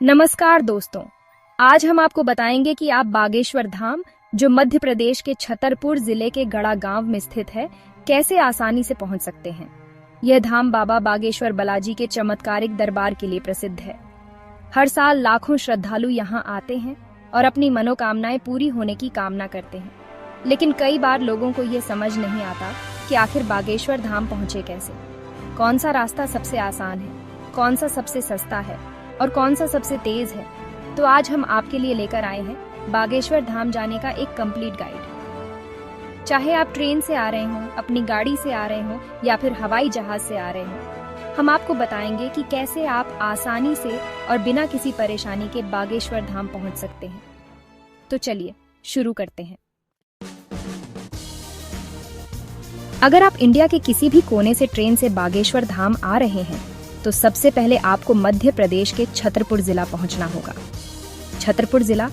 नमस्कार दोस्तों, आज हम आपको बताएंगे कि आप बागेश्वर धाम, जो मध्य प्रदेश के छतरपुर जिले के गड़ा गांव में स्थित है, कैसे आसानी से पहुंच सकते हैं। यह धाम बाबा बागेश्वर बालाजी के चमत्कारिक दरबार के लिए प्रसिद्ध है। हर साल लाखों श्रद्धालु यहां आते हैं और अपनी मनोकामनाएं पूरी होने की कामना करते हैं। लेकिन कई बार लोगों को ये समझ नहीं आता कि आखिर बागेश्वर धाम पहुंचे कैसे। कौन सा रास्ता सबसे आसान है, कौन सा सबसे सस्ता है और कौन सा सबसे तेज है। तो आज हम आपके लिए लेकर आए हैं बागेश्वर धाम जाने का एक कंप्लीट गाइड। चाहे आप ट्रेन से आ रहे हों, अपनी गाड़ी से आ रहे हों या फिर हवाई जहाज से आ रहे हों, हम आपको बताएंगे कि कैसे आप आसानी से और बिना किसी परेशानी के बागेश्वर धाम पहुंच सकते हैं। तो चलिए शुरू करते हैं। अगर आप इंडिया के किसी भी कोने से ट्रेन से बागेश्वर धाम आ रहे हैं तो सबसे पहले आपको मध्य प्रदेश के छतरपुर जिला पहुंचना होगा। छतरपुर जिला,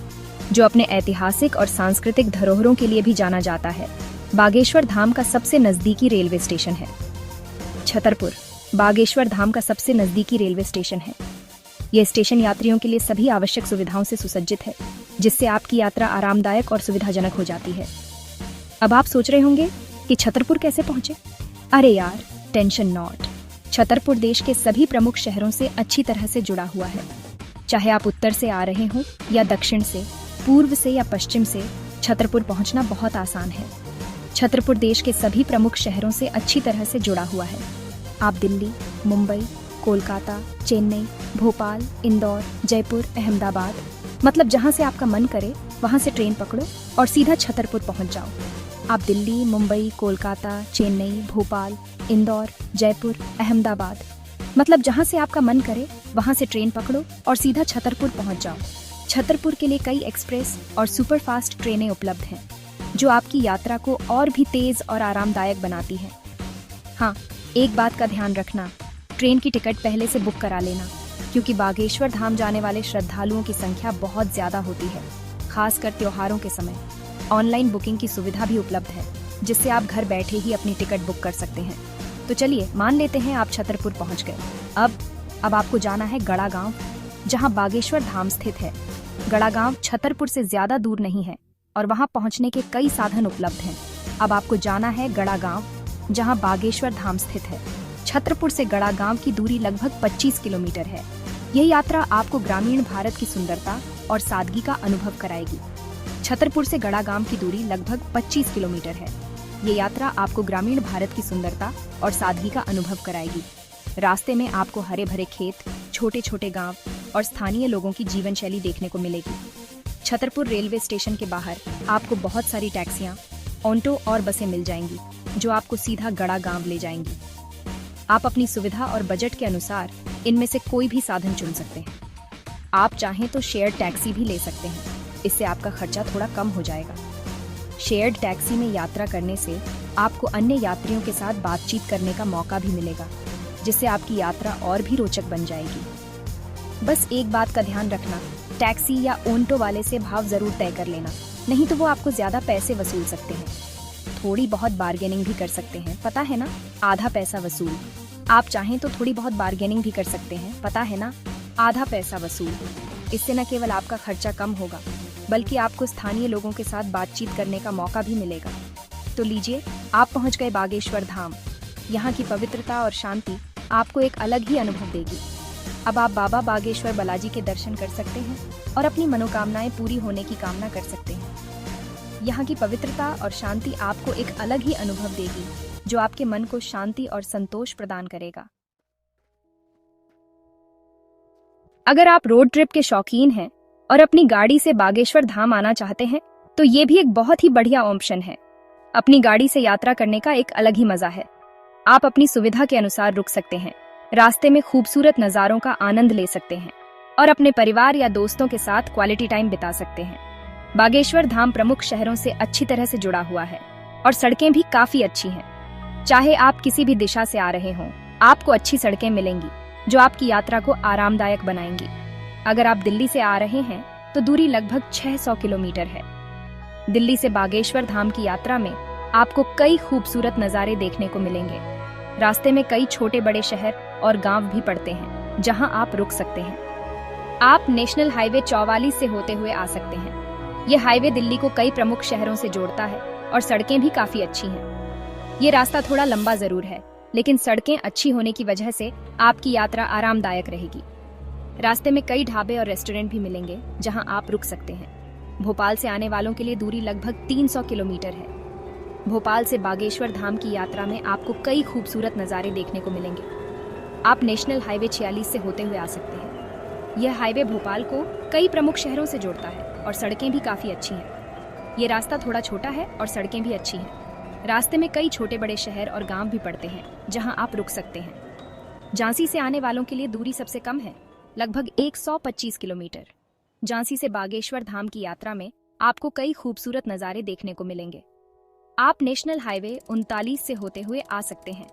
जो अपने ऐतिहासिक और सांस्कृतिक धरोहरों के लिए भी जाना जाता है, बागेश्वर धाम का सबसे नजदीकी रेलवे स्टेशन है। छतरपुर बागेश्वर धाम का सबसे नजदीकी रेलवे स्टेशन है। यह स्टेशन यात्रियों के लिए सभी आवश्यक सुविधाओं से सुसज्जित है, जिससे आपकी यात्रा आरामदायक और सुविधाजनक हो जाती है। अब आप सोच रहे होंगे कि छतरपुर कैसे पहुंचे? अरे यार, टेंशन नॉट। छतरपुर देश के सभी प्रमुख शहरों से अच्छी तरह से जुड़ा हुआ है। चाहे आप उत्तर से आ रहे हो या दक्षिण से, पूर्व से या पश्चिम से, छतरपुर पहुंचना बहुत आसान है। छतरपुर देश के सभी प्रमुख शहरों से अच्छी तरह से जुड़ा हुआ है। आप दिल्ली, मुंबई, कोलकाता, चेन्नई, भोपाल, इंदौर, जयपुर, अहमदाबाद, मतलब जहां से आपका मन करे वहां से ट्रेन पकड़ो और सीधा छतरपुर पहुंच जाओ। आप दिल्ली, मुंबई, कोलकाता, चेन्नई, भोपाल, इंदौर, जयपुर, अहमदाबाद, मतलब जहां से आपका मन करे वहां से ट्रेन पकड़ो और सीधा छतरपुर पहुंच जाओ। छतरपुर के लिए कई एक्सप्रेस और सुपरफास्ट ट्रेनें उपलब्ध हैं, जो आपकी यात्रा को और भी तेज और आरामदायक बनाती हैं। हाँ, एक बात का ध्यान रखना, ट्रेन की टिकट पहले से बुक करा लेना, क्योंकि बागेश्वर धाम जाने वाले श्रद्धालुओं की संख्या बहुत ज्यादा होती है, खासकर त्योहारों के समय। ऑनलाइन बुकिंग की सुविधा भी उपलब्ध है, जिससे आप घर बैठे ही अपनी टिकट बुक कर सकते हैं। तो चलिए मान लेते हैं आप छतरपुर पहुंच गए। अब आपको जाना है गड़ा गांव, जहां बागेश्वर धाम स्थित है। गड़ा गांव छतरपुर से ज्यादा दूर नहीं है और वहां पहुंचने के कई साधन उपलब्ध हैं। अब आपको जाना है गड़ा गांव, जहां बागेश्वर धाम स्थित है। छतरपुर से गड़ा गांव की दूरी लगभग 25 किलोमीटर है। यह यात्रा आपको ग्रामीण भारत की सुंदरता और सादगी का अनुभव कराएगी। छतरपुर से गड़ा गांव की दूरी लगभग 25 किलोमीटर है। ये यात्रा आपको ग्रामीण भारत की सुंदरता और सादगी का अनुभव कराएगी। रास्ते में आपको हरे भरे खेत, छोटे छोटे गांव और स्थानीय लोगों की जीवन शैली देखने को मिलेगी। छतरपुर रेलवे स्टेशन के बाहर आपको बहुत सारी टैक्सियां, ऑटो और बसें मिल जाएंगी, जो आपको सीधा गड़ा गांव ले जाएंगी। आप अपनी सुविधा और बजट के अनुसार इनमें से कोई भी साधन चुन सकते हैं। आप चाहें तो शेयर टैक्सी भी ले सकते हैं, इससे आपका खर्चा थोड़ा कम हो जाएगा। शेयर्ड टैक्सी में यात्रा करने से आपको अन्य यात्रियों के साथ बातचीत करने का मौका भी मिलेगा, जिससे आपकी यात्रा और भी रोचक बन जाएगी। बस एक बात का ध्यान रखना, टैक्सी या ऑटो वाले से भाव जरूर तय कर लेना, नहीं तो वो आपको ज्यादा पैसे वसूल सकते हैं। थोड़ी बहुत बार्गेनिंग भी कर सकते हैं, पता है ना, आधा पैसा वसूल। आप चाहें तो थोड़ी बहुत बार्गेनिंग भी कर सकते हैं, पता है ना, आधा पैसा वसूल। इससे न केवल आपका खर्चा कम होगा, बल्कि आपको स्थानीय लोगों के साथ बातचीत करने का मौका भी मिलेगा। तो लीजिए, आप पहुंच गए बागेश्वर धाम। यहाँ की पवित्रता और शांति आपको एक अलग ही अनुभव देगी। अब आप बाबा बागेश्वर बालाजी के दर्शन कर सकते हैं और अपनी मनोकामनाएं पूरी होने की कामना कर सकते हैं। यहाँ की पवित्रता और शांति आपको एक अलग ही अनुभव देगी, जो आपके मन को शांति और संतोष प्रदान करेगा। अगर आप रोड ट्रिप के शौकीन हैं और अपनी गाड़ी से बागेश्वर धाम आना चाहते हैं, तो ये भी एक बहुत ही बढ़िया ऑप्शन है। अपनी गाड़ी से यात्रा करने का एक अलग ही मजा है। आप अपनी सुविधा के अनुसार रुक सकते हैं, रास्ते में खूबसूरत नज़ारों का आनंद ले सकते हैं और अपने परिवार या दोस्तों के साथ क्वालिटी टाइम बिता सकते हैं। बागेश्वर धाम प्रमुख शहरों से अच्छी तरह से जुड़ा हुआ है और सड़कें भी काफी अच्छी हैं। चाहे आप किसी भी दिशा से आ रहे हों, आपको अच्छी सड़कें मिलेंगी, जो आपकी यात्रा को आरामदायक बनाएंगी। अगर आप दिल्ली से आ रहे हैं तो दूरी लगभग 600 किलोमीटर है। दिल्ली से बागेश्वर धाम की यात्रा में आपको कई खूबसूरत नज़ारे देखने को मिलेंगे। रास्ते में कई छोटे बड़े शहर और गांव भी पड़ते हैं, जहां आप रुक सकते हैं। आप नेशनल हाईवे 44 से होते हुए आ सकते हैं। ये हाईवे दिल्ली को कई प्रमुख शहरों से जोड़ता है और सड़कें भी काफी अच्छी हैं। ये रास्ता थोड़ा लंबा जरूर है, लेकिन सड़कें अच्छी होने की वजह से आपकी यात्रा आरामदायक रहेगी। रास्ते में कई ढाबे और रेस्टोरेंट भी मिलेंगे जहां आप रुक सकते हैं। भोपाल से आने वालों के लिए दूरी लगभग 300 किलोमीटर है। भोपाल से बागेश्वर धाम की यात्रा में आपको कई खूबसूरत नज़ारे देखने को मिलेंगे। आप नेशनल हाईवे 46 से होते हुए आ सकते हैं। यह हाईवे भोपाल को कई प्रमुख शहरों से जोड़ता है और सड़कें भी काफ़ी अच्छी हैं। ये रास्ता थोड़ा छोटा है और सड़कें भी अच्छी हैं। रास्ते में कई छोटे बड़े शहर और गांव भी पड़ते हैं जहां आप रुक सकते हैं। झांसी से आने वालों के लिए दूरी सबसे कम है, लगभग 125 किलोमीटर। झांसी से बागेश्वर धाम की यात्रा में आपको कई खूबसूरत नज़ारे देखने को मिलेंगे। आप नेशनल हाईवे 39 से होते हुए आ सकते हैं।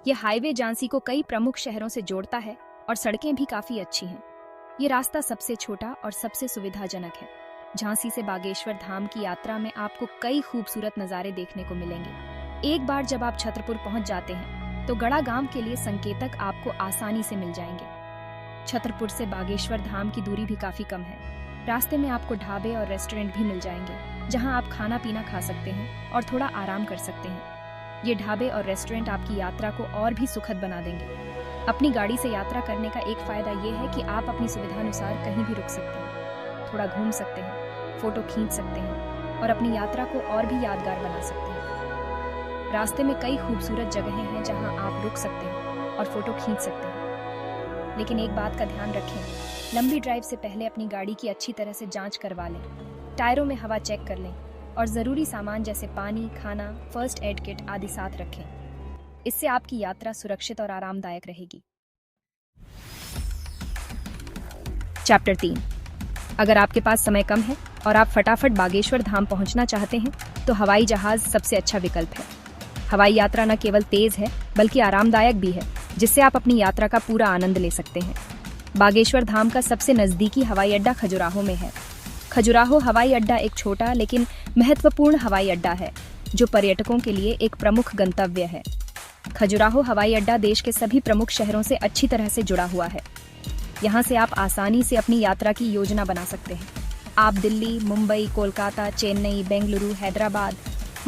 यह हाईवे झांसी को कई प्रमुख शहरों से जोड़ता है और सड़कें भी काफी अच्छी हैं। ये रास्ता सबसे छोटा और सबसे सुविधाजनक है। झांसी से बागेश्वर धाम की यात्रा में आपको कई खूबसूरत नज़ारे देखने को मिलेंगे। एक बार जब आप छतरपुर पहुंच जाते हैं तो गड़ा गांव के लिए संकेतक आपको आसानी से मिल जाएंगे। छतरपुर से बागेश्वर धाम की दूरी भी काफी कम है। रास्ते में आपको ढाबे और रेस्टोरेंट भी मिल जाएंगे जहां आप खाना पीना खा सकते हैं और थोड़ा आराम कर सकते हैं। ये ढाबे और रेस्टोरेंट आपकी यात्रा को और भी सुखद बना देंगे। अपनी गाड़ी से यात्रा करने का एक फायदा ये है कि आप अपनी सुविधानुसार कहीं भी रुक सकते हैं, थोड़ा घूम सकते हैं, फोटो खींच सकते हैं और अपनी यात्रा को और भी यादगार बना सकते हैं। रास्ते में कई खूबसूरत जगहें हैं जहां आप रुक सकते हैं और फोटो खींच सकते हैं। लेकिन एक बात का ध्यान रखें, लंबी ड्राइव से पहले अपनी गाड़ी की अच्छी तरह से जांच करवा लें। टायरों में हवा चेक कर लें और ज़रूरी सामान जैसे पानी, खाना, फर्स्ट एड किट आदि साथ रखें। इससे आपकी यात्रा सुरक्षित और आरामदायक रहेगी। चैप्टर 3। अगर आपके पास समय कम है और आप फटाफट बागेश्वर धाम पहुंचना चाहते हैं तो हवाई जहाज सबसे अच्छा विकल्प है। हवाई यात्रा न केवल तेज है बल्कि आरामदायक भी है, जिससे आप अपनी यात्रा का पूरा आनंद ले सकते हैं। बागेश्वर धाम का सबसे नज़दीकी हवाई अड्डा खजुराहो में है। खजुराहो हवाई अड्डा एक छोटा लेकिन महत्वपूर्ण हवाई अड्डा है जो पर्यटकों के लिए एक प्रमुख गंतव्य है। खजुराहो हवाई अड्डा देश के सभी प्रमुख शहरों से अच्छी तरह से जुड़ा हुआ है। यहाँ से आप आसानी से अपनी यात्रा की योजना बना सकते हैं। आप दिल्ली, मुंबई, कोलकाता, चेन्नई, बेंगलुरु, हैदराबाद,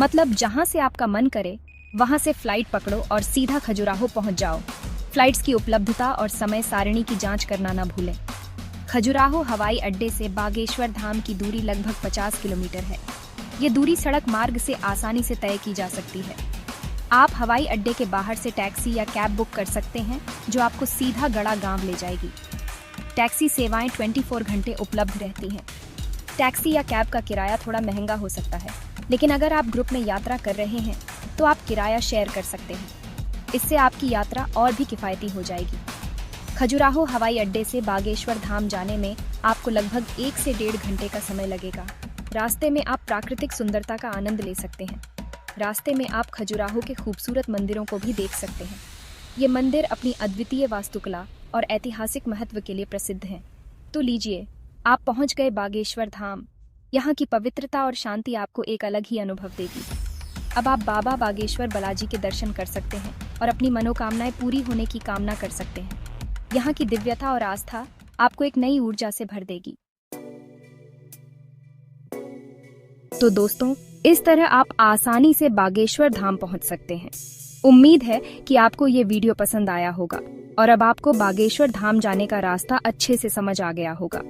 मतलब जहाँ से आपका मन करे वहाँ से फ्लाइट पकड़ो और सीधा खजुराहो पहुँच जाओ। फ्लाइट्स की उपलब्धता और समय सारिणी की जांच करना न भूलें। खजुराहो हवाई अड्डे से बागेश्वर धाम की दूरी लगभग 50 किलोमीटर है। ये दूरी सड़क मार्ग से आसानी से तय की जा सकती है। आप हवाई अड्डे के बाहर से टैक्सी या कैब बुक कर सकते हैं जो आपको सीधा गड़ा गांव ले जाएगी। टैक्सी सेवाएं 24 घंटे उपलब्ध रहती हैं। टैक्सी या कैब का किराया थोड़ा महंगा हो सकता है, लेकिन अगर आप ग्रुप में यात्रा कर रहे हैं तो आप किराया शेयर कर सकते हैं। इससे आपकी यात्रा और भी किफ़ायती हो जाएगी। खजुराहो हवाई अड्डे से बागेश्वर धाम जाने में आपको लगभग 1 से 1.5 घंटे का समय लगेगा। रास्ते में आप प्राकृतिक सुंदरता का आनंद ले सकते हैं। रास्ते में आप खजुराहो के खूबसूरत मंदिरों को भी देख सकते हैं। ये मंदिर अपनी अद्वितीय वास्तुकला और ऐतिहासिक महत्व के लिए प्रसिद्ध हैं। तो लीजिए, आप पहुंच गए बागेश्वर धाम। यहाँ की पवित्रता और शांति आपको एक अलग ही अनुभव देगी। अब आप बाबा बागेश्वर बालाजी के दर्शन कर सकते हैं और अपनी मनोकामनाएं पूरी होने की कामना कर सकते हैं। यहाँ की दिव्यता और आस्था आपको एक नई ऊर्जा से भर देगी। तो दोस्तों, इस तरह आप आसानी से बागेश्वर धाम पहुंच सकते हैं। उम्मीद है कि आपको ये वीडियो पसंद आया होगा और अब आपको बागेश्वर धाम जाने का रास्ता अच्छे से समझ आ गया होगा।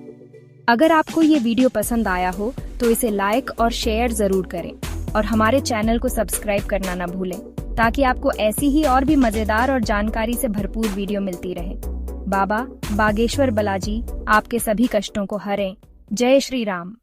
अगर आपको ये वीडियो पसंद आया हो तो इसे लाइक और शेयर जरूर करें और हमारे चैनल को सब्सक्राइब करना न भूलें, ताकि आपको ऐसी ही और भी मजेदार और जानकारी से भरपूर वीडियो मिलती रहे। बाबा बागेश्वर बालाजी आपके सभी कष्टों को हरें। जय श्री राम।